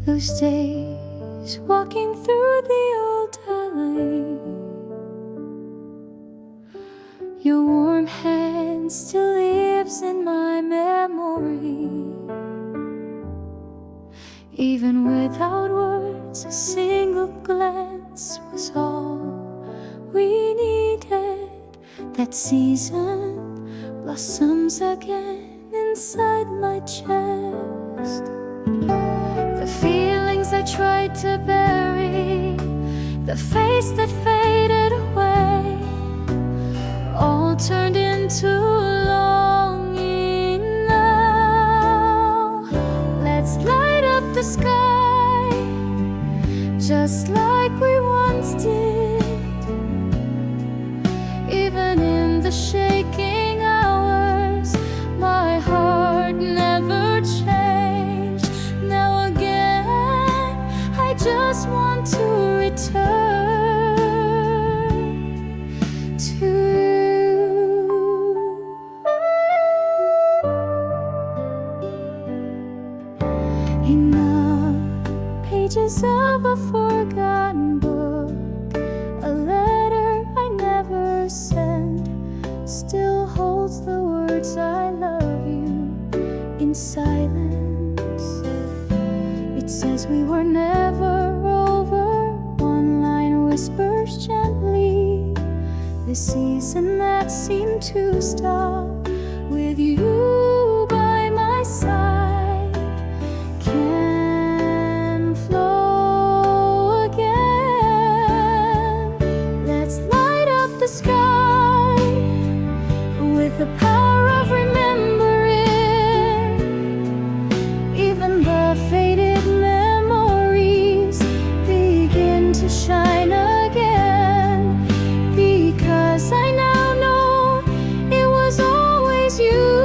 Those days walking through the old alley, your warm hand still lives in my memory. Even without words, a single glance was all we needed. That season blossoms again inside my chest. The feelings I tried to bury, the face that faded away, all turned into longing now. Let's light up the sky just like we once did. Even in the shaking hours, my heart never changed. Now again, I just want to return to you. In the pages of a forgotten book, a letter I never sent still holds the words I love you in silence. It says we were never over, one line whispers gently. The season that seemed to stop with you by my side can flow again. Let's light up the sky with the power of remembering. Even the faded memories begin to shine again, because I now know it was always you.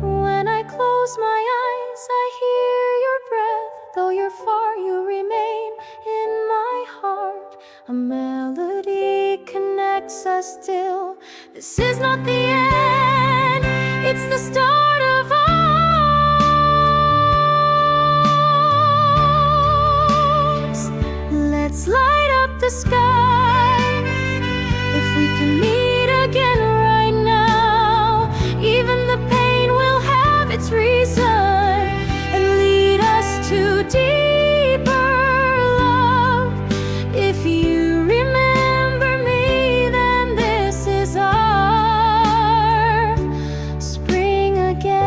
When I close my eyes, I hear your breath. Though you're far, you remain in my heart. A melody connects us still. This is not the end, it's the start of ours. Let's light up the sky. If we can meet again right now, even the pain will have its reason and lead us to deeper love. If you remember me, then this is our spring again.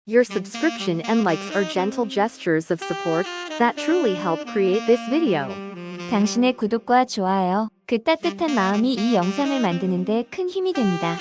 Your subscription and likes are gentle gestures of support that truly help create this video. 당신의 구독과 좋아요, 그 따뜻한 마음이 이 영상을 만드는 데 큰 힘이 됩니다.